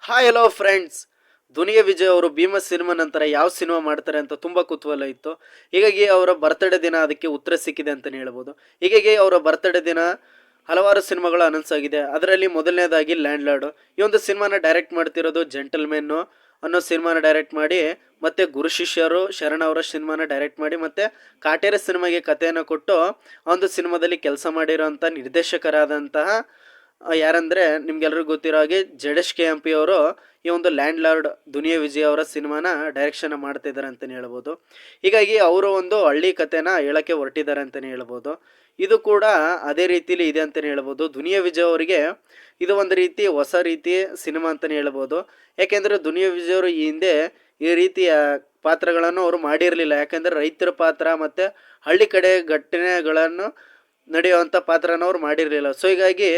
Hi hello friends. Duniya Vijay ಅವರು Bheema cinema ನಂತರ ಯಾವ ಸಿನಿಮಾ ಮಾಡ್ತಾರೆ ಅಂತ ತುಂಬ ಕುತೂಹಲ ಇತ್ತು. ಹೀಗಾಗಿ ಅವರ ಬರ್ತ್ಡೇ ದಿನ ಅದಕ್ಕೆ ಉತ್ತರ ಸಿಕ್ಕಿದೆ ಅಂತಲೇ ಹೇಳ್ಬೋದು. ಹೀಗಾಗಿ ಅವರ ಬರ್ತ್ಡೇ ದಿನ ಹಲವಾರು ಸಿನಿಮಾಗಳು ಅನೌನ್ಸ್ ಆಗಿದೆ. ಅದರಲ್ಲಿ ಮೊದಲನೇದಾಗಿ ಲ್ಯಾಂಡ್ ಲಾರ್ಡ್. ಈ ಒಂದು ಸಿನಿಮಾನ ಡೈರೆಕ್ಟ್ ಮಾಡ್ತಿರೋದು ಜೆಂಟಲ್ಮೆನ್ನು ಅನ್ನೋ ಸಿನಿಮಾನ ಡೈರೆಕ್ಟ್ ಮಾಡಿ, ಮತ್ತೆ ಗುರು ಶಿಷ್ಯರು ಶರಣ್ ಅವರ ಸಿನಿಮಾನ ಡೈರೆಕ್ಟ್ ಮಾಡಿ, ಮತ್ತೆ ಕಾಟೇರ ಸಿನಿಮಾಗೆ ಕಥೆಯನ್ನು ಕೊಟ್ಟು ಆ ಒಂದು ಸಿನಿಮಾದಲ್ಲಿ ಕೆಲಸ ಮಾಡಿರೋಂಥ ನಿರ್ದೇಶಕರಾದಂತಹ ಯಾರಂದರೆ ನಿಮ್ಗೆಲ್ರಿಗೂ ಗೊತ್ತಿರೋ ಹಾಗೆ ಜಡೇಶ್ ಕೆ ಎಂ ಪಿ ಅವರು ಈ ಒಂದು ಲ್ಯಾಂಡ್ ಲಾರ್ಡ್ ದುನಿಯಾ ವಿಜಯ್ ಅವರ ಸಿನಿಮಾನ ಡೈರೆಕ್ಷನ್ ಮಾಡ್ತಿದ್ದಾರೆ ಅಂತಲೇ ಹೇಳ್ಬೋದು. ಹೀಗಾಗಿ ಅವರು ಒಂದು ಹಳ್ಳಿ ಕಥೆನ ಹೇಳೋಕ್ಕೆ ಹೊರಟಿದ್ದಾರೆ ಅಂತಲೇ ಹೇಳ್ಬೋದು. ಇದು ಕೂಡ ಅದೇ ರೀತಿಲಿ ಇದೆ ಅಂತಲೇ ಹೇಳ್ಬೋದು. ದುನಿಯಾ ವಿಜಯ್ ಅವರಿಗೆ ಇದು ಒಂದು ರೀತಿ ಹೊಸ ರೀತಿ ಸಿನಿಮಾ ಅಂತಲೇ ಹೇಳ್ಬೋದು. ಯಾಕೆಂದರೆ ದುನಿಯಾ ವಿಜಯ್ ಅವರು ಈ ಹಿಂದೆ ಈ ರೀತಿಯ ಪಾತ್ರಗಳನ್ನು ಅವರು ಮಾಡಿರಲಿಲ್ಲ. ಯಾಕೆಂದರೆ ರೈತರ ಪಾತ್ರ ಮತ್ತು ಹಳ್ಳಿ ಕಡೆ ಘಟನೆಗಳನ್ನು ನಡೆಯುವಂಥ ಪಾತ್ರನ ಅವ್ರು ಮಾಡಿರಲಿಲ್ಲ. ಸೊ ಹೀಗಾಗಿ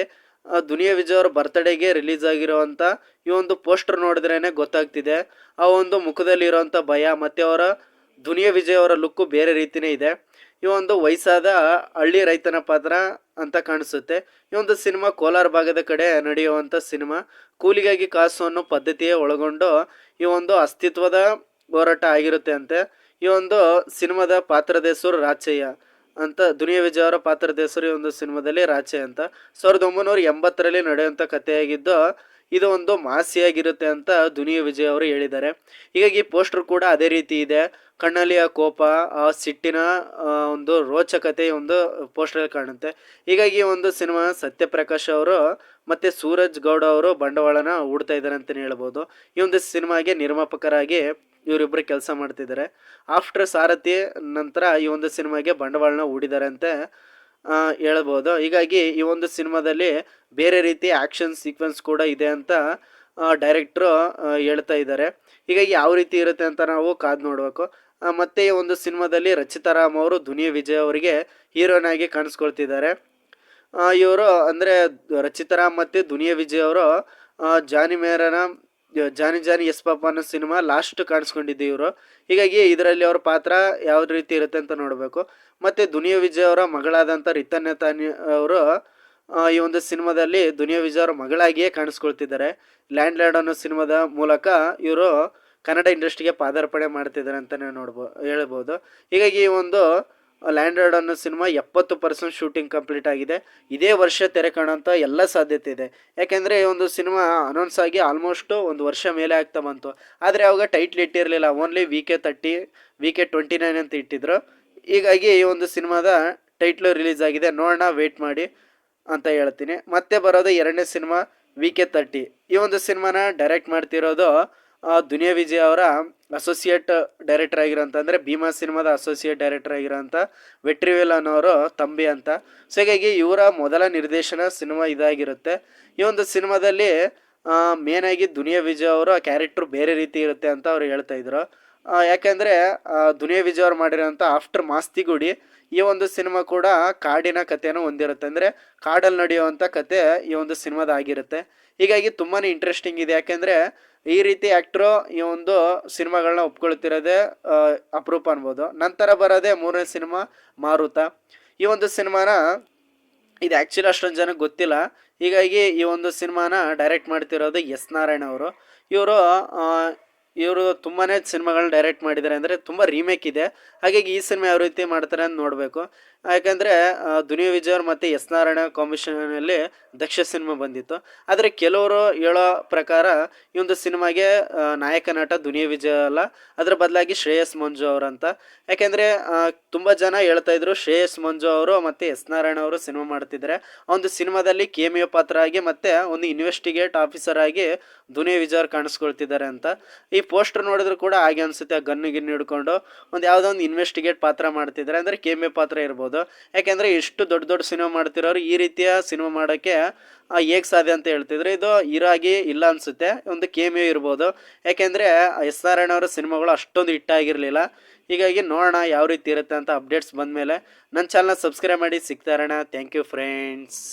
ದುನಿಯಾ ವಿಜಯ್ ಅವರ ಬರ್ತ್ಡೇಗೆ ರಿಲೀಸ್ ಆಗಿರುವಂಥ ಈ ಒಂದು ಪೋಸ್ಟರ್ ನೋಡಿದ್ರೇ ಗೊತ್ತಾಗ್ತಿದೆ ಆ ಒಂದು ಮುಖದಲ್ಲಿರುವಂಥ ಭಯ, ಮತ್ತು ಅವರ ದುನಿಯಾ ವಿಜಯ್ ಅವರ ಲುಕ್ಕು ಬೇರೆ ರೀತಿಯೇ ಇದೆ. ಈ ಒಂದು ವಯಸ್ಸಾದ ಹಳ್ಳಿ ರೈತನ ಪಾತ್ರ ಅಂತ ಕಾಣಿಸುತ್ತೆ. ಈ ಒಂದು ಸಿನಿಮಾ ಕೋಲಾರ ಭಾಗದ ಕಡೆ ನಡೆಯುವಂಥ ಸಿನಿಮಾ. ಕೂಲಿಗಾಗಿ ಕಾಸು ಅನ್ನೋ ಪದ್ಧತಿಯೇ ಒಳಗೊಂಡು ಈ ಒಂದು ಅಸ್ತಿತ್ವದ ಹೋರಾಟ ಆಗಿರುತ್ತೆ ಅಂತೆ. ಈ ಒಂದು ಸಿನಿಮಾದ ಪಾತ್ರದ ಹೆಸರು ರಾಚಯ್ಯ ಅಂತ. ದುನಿಯಾ ವಿಜಯ್ ಅವರ ಪಾತ್ರದ ಹೆಸರು ಈ ಒಂದು ಸಿನಿಮಾದಲ್ಲಿ ರಾಚೆ ಅಂತ. 1980ರಲ್ಲಿ ನಡೆಯುವಂಥ ಕಥೆಯಾಗಿದ್ದು ಇದು ಒಂದು ಮಾಸಿಯಾಗಿರುತ್ತೆ ಅಂತ ದುನಿಯಾ ವಿಜಯ್ ಅವರು ಹೇಳಿದ್ದಾರೆ. ಹೀಗಾಗಿ ಪೋಸ್ಟರ್ ಕೂಡ ಅದೇ ರೀತಿ ಇದೆ. ಕಣ್ಣಲ್ಲಿ ಆ ಕೋಪ, ಆ ಸಿಟ್ಟಿನ ಒಂದು ರೋಚಕತೆ ಒಂದು ಪೋಸ್ಟರ್ ಕಾಣುತ್ತೆ. ಹೀಗಾಗಿ ಒಂದು ಸಿನಿಮಾ ಸತ್ಯಪ್ರಕಾಶ್ ಅವರು ಮತ್ತು ಸೂರಜ್ ಗೌಡ ಅವರು ಬಂಡವಾಳನ ಹೂಡ್ತಾ ಇದ್ದಾರೆ ಅಂತಲೇ ಹೇಳ್ಬೋದು. ಈ ಒಂದು ಸಿನಿಮಾಗೆ ನಿರ್ಮಾಪಕರಾಗಿ ಇವರಿಬ್ಬರು ಕೆಲಸ ಮಾಡ್ತಿದ್ದಾರೆ. ಆಫ್ಟರ್ ಸಾರಥಿ ನಂತರ ಈ ಒಂದು ಸಿನಿಮಾಗೆ ಬಂಡವಾಳನ ಹೂಡಿದ್ದಾರೆ ಅಂತ ಹೇಳ್ಬೋದು. ಹೀಗಾಗಿ ಈ ಒಂದು ಸಿನಿಮಾದಲ್ಲಿ ಬೇರೆ ರೀತಿ ಆ್ಯಕ್ಷನ್ ಸೀಕ್ವೆನ್ಸ್ ಕೂಡ ಇದೆ ಅಂತ ಡೈರೆಕ್ಟ್ರು ಹೇಳ್ತಾ ಇದ್ದಾರೆ. ಹೀಗಾಗಿ ಯಾವ ರೀತಿ ಇರುತ್ತೆ ಅಂತ ನಾವು ಕಾದು ನೋಡಬೇಕು. ಮತ್ತು ಈ ಒಂದು ಸಿನಿಮಾದಲ್ಲಿ ರಚಿತಾ ರಾಮ್ ಅವರು ದುನಿಯಾ ವಿಜಯ್ ಅವರಿಗೆ ಹೀರೋಯಿನ್ ಆಗಿ ಕಾಣಿಸ್ಕೊಳ್ತಿದ್ದಾರೆ. ಇವರು ಅಂದರೆ ರಚಿತಾ ರಾಮ್ ಮತ್ತು ದುನಿಯಾ ವಿಜಯ್ ಅವರು ಜಾನಿ ಮೇರನ ಜಾನಿ ಜಾನಿ ಎಸ್ ಪಾಪ ಅನ್ನೋ ಸಿನಿಮಾ ಲಾಸ್ಟ್ ಕಾಣಿಸ್ಕೊಂಡಿದ್ದು ಇವರು. ಹೀಗಾಗಿ ಇದರಲ್ಲಿ ಅವರ ಪಾತ್ರ ಯಾವ ರೀತಿ ಇರುತ್ತೆ ಅಂತ ನೋಡಬೇಕು. ಮತ್ತು ದುನಿಯಾ ವಿಜಯ್ ಅವರ ಮಗಳಾದಂಥ ರಿತನ್ಯ ತಾನಿ ಅವರು ಈ ಒಂದು ಸಿನಿಮಾದಲ್ಲಿ ದುನಿಯಾ ವಿಜಯ್ ಅವರ ಮಗಳಾಗಿಯೇ ಕಾಣಿಸ್ಕೊಳ್ತಿದ್ದಾರೆ. ಲ್ಯಾಂಡ್ ಲಾರ್ಡ್ ಅನ್ನೋ ಸಿನಿಮಾದ ಮೂಲಕ ಇವರು ಕನ್ನಡ ಇಂಡಸ್ಟ್ರಿಗೆ ಪಾದಾರ್ಪಣೆ ಮಾಡ್ತಿದ್ದಾರೆ ಅಂತಲೇ ಹೇಳ್ಬೋದು. ಹೀಗಾಗಿ ಈ ಒಂದು ಲ್ಯಾಂಡ್ ಲಾರ್ಡ್ ಅನ್ನೋ ಸಿನಿಮಾ 70% ಶೂಟಿಂಗ್ ಕಂಪ್ಲೀಟ್ ಆಗಿದೆ. ಇದೇ ವರ್ಷ ತೆರೆ ಕಾಣೋಂಥ ಎಲ್ಲ ಸಾಧ್ಯತೆ ಇದೆ. ಯಾಕೆಂದರೆ ಈ ಒಂದು ಸಿನಿಮಾ ಅನೌನ್ಸ್ ಆಗಿ ಆಲ್ಮೋಸ್ಟು ಒಂದು ವರ್ಷ ಮೇಲೆ ಆಗ್ತಾ ಬಂತು. ಆದರೆ ಅವಾಗ ಟೈಟ್ಲ್ ಇಟ್ಟಿರಲಿಲ್ಲ, ಓನ್ಲಿ VK30 VK29 ಅಂತ ಇಟ್ಟಿದ್ರು. ಹೀಗಾಗಿ ಈ ಒಂದು ಸಿನಿಮಾದ ಟೈಟ್ಲು ರಿಲೀಸ್ ಆಗಿದೆ. ನೋಡೋಣ, ವೆಯ್ಟ್ ಮಾಡಿ ಅಂತ ಹೇಳ್ತೀನಿ. ಮತ್ತೆ ಬರೋದು ಎರಡನೇ ಸಿನಿಮಾ VK30. ಈ ಒಂದು ಸಿನಿಮಾನ ಡೈರೆಕ್ಟ್ ಮಾಡ್ತಿರೋದು ದುನಿಯಾ ವಿಜಯ್ ಅವರ ಅಸೋಸಿಯೇಟ್ ಡೈರೆಕ್ಟರ್ ಆಗಿರೋಂಥ, ಅಂದರೆ ಭೀಮಾ ಸಿನಿಮಾದ ಅಸೋಸಿಯೇಟ್ ಡೈರೆಕ್ಟರ್ ಆಗಿರೋಂಥ ವೆಟ್ರಿವೇಲ್ ಅನ್ನೋರು ತಂಬಿ ಅಂತ. ಸೊ ಹೀಗಾಗಿ ಇವರ ಮೊದಲ ನಿರ್ದೇಶನ ಸಿನಿಮಾ ಇದಾಗಿರುತ್ತೆ. ಈ ಒಂದು ಸಿನಿಮಾದಲ್ಲಿ ಮೇನಾಗಿ ದುನಿಯಾ ವಿಜಯ್ ಅವರು ಆ ಕ್ಯಾರೆಕ್ಟ್ರು ಬೇರೆ ರೀತಿ ಇರುತ್ತೆ ಅಂತ ಅವ್ರು ಹೇಳ್ತಾಯಿದ್ರು. ಯಾಕೆಂದರೆ ದುನಿಯಾ ವಿಜಯ್ ಅವ್ರು ಮಾಡಿರೋಂಥ ಆಫ್ಟರ್ ಮಾಸ್ತಿಗುಡಿ ಈ ಒಂದು ಸಿನಿಮಾ ಕೂಡ ಕಾಡಿನ ಕಥೆಯನ್ನು ಹೊಂದಿರುತ್ತೆ. ಅಂದರೆ ಕಾಡಲ್ಲಿ ನಡೆಯುವಂಥ ಕತೆ ಈ ಒಂದು ಸಿನಿಮಾದಾಗಿರುತ್ತೆ. ಹೀಗಾಗಿ ತುಂಬಾ ಇಂಟ್ರೆಸ್ಟಿಂಗ್ ಇದೆ. ಯಾಕೆಂದರೆ ಈ ರೀತಿ ಆ್ಯಕ್ಟ್ರು ಈ ಒಂದು ಸಿನಿಮಾಗಳನ್ನ ಒಪ್ಕೊಳ್ತಿರೋದೇ ಅಪರೂಪ ಅನ್ಬೋದು. ನಂತರ ಬರೋದೇ ಮೂರನೇ ಸಿನಿಮಾ ಮಾರುತ. ಈ ಒಂದು ಸಿನಿಮಾನ ಇದು ಆ್ಯಕ್ಚುಲಿ ಅಷ್ಟೊಂದು ಜನಕ್ಕೆ ಗೊತ್ತಿಲ್ಲ. ಹೀಗಾಗಿ ಈ ಒಂದು ಸಿನಿಮಾನ ಡೈರೆಕ್ಟ್ ಮಾಡ್ತಿರೋದು ಎಸ್ ನಾರಾಯಣ್ ಅವರು. ಇವರು ತುಂಬಾ ಸಿನಿಮಾಗಳನ್ನ ಡೈರೆಕ್ಟ್ ಮಾಡಿದ್ದಾರೆ. ಅಂದರೆ ತುಂಬ ರೀಮೇಕ್ ಇದೆ. ಹಾಗಾಗಿ ಈ ಸಿನಿಮಾ ಯಾವ ರೀತಿ ಮಾಡ್ತಾರೆ ಅಂತ ನೋಡಬೇಕು. ಯಾಕಂದರೆ ದುನಿಯಾ ವಿಜಯ್ ಅವರು ಮತ್ತು ಎಸ್ ನಾರಾಯಣ ಕಾಂಬಿನೇಷನಲ್ಲಿ ದಕ್ಷ ಸಿನಿಮಾ ಬಂದಿತ್ತು. ಆದರೆ ಕೆಲವರು ಹೇಳೋ ಪ್ರಕಾರ ಈ ಒಂದು ಸಿನಿಮಾಗೆ ನಾಯಕ ನಟ ದುನಿಯಾ ವಿಜಯ್ ಅಲ್ಲ, ಅದರ ಬದಲಾಗಿ ಶ್ರೇಯಸ್ ಮಂಜು ಅವರಂತ. ಯಾಕೆಂದರೆ ತುಂಬ ಜನ ಹೇಳ್ತಾಯಿದ್ರು ಶ್ರೇಯಸ್ ಮಂಜು ಅವರು ಮತ್ತು ಎಸ್ ನಾರಾಯಣ ಅವರು ಸಿನಿಮಾ ಮಾಡ್ತಿದ್ದಾರೆ. ಆ ಒಂದು ಸಿನಿಮಾದಲ್ಲಿ ಕೇಮಿಯೋ ಪಾತ್ರ ಆಗಿ ಮತ್ತು ಒಂದು ಇನ್ವೆಸ್ಟಿಗೇಟ್ ಆಫೀಸರ್ ಆಗಿ ದುನಿಯಾ ವಿಜಯ್ ಅವ್ರು ಕಾಣಿಸ್ಕೊಳ್ತಿದ್ದಾರೆ ಅಂತ. ಈ ಪೋಸ್ಟರ್ ನೋಡಿದ್ರು ಕೂಡ ಹಾಗೆ ಅನಿಸುತ್ತೆ. ಆ ಗನ್ನು ಹಿಡ್ಕೊಂಡು ಒಂದು ಯಾವುದೋ ಒಂದು ಇನ್ವೆಸ್ಟಿಗೇಟ್ ಪಾತ್ರ ಮಾಡ್ತಿದ್ದಾರೆ, ಅಂದರೆ ಕೇಮಿಯೋ ಪಾತ್ರ ಇರ್ಬೋದು. ಯಾಕೆಂದರೆ ಇಷ್ಟು ದೊಡ್ಡ ದೊಡ್ಡ ಸಿನಿಮಾ ಮಾಡ್ತಿರೋರು ಈ ರೀತಿಯ ಸಿನಿಮಾ ಮಾಡೋಕ್ಕೆ ಹೇಗೆ ಸಾಧ್ಯ ಅಂತ ಹೇಳ್ತಿದ್ರು. ಇದು ಇರಾಗಿ ಇಲ್ಲ ಅನಿಸುತ್ತೆ, ಒಂದು ಕೇಮಿಯೋ ಇರ್ಬೋದು. ಯಾಕೆಂದರೆ ಎಸ್ ನಾರಾಯಣ ಅವರ ಸಿನಿಮಾಗಳು ಅಷ್ಟೊಂದು ಹಿಟ್ಟಾಗಿರಲಿಲ್ಲ. ಹೀಗಾಗಿ ನೋಡೋಣ ಯಾವ ರೀತಿ ಇರುತ್ತೆ ಅಂತ ಅಪ್ಡೇಟ್ಸ್ ಬಂದಮೇಲೆ. ನನ್ನ ಚಾನಲ್ನ ಸಬ್ಸ್ಕ್ರೈಬ್ ಮಾಡಿ. ಸಿಗ್ತಾ ಇರೋಣ. Thank you friends.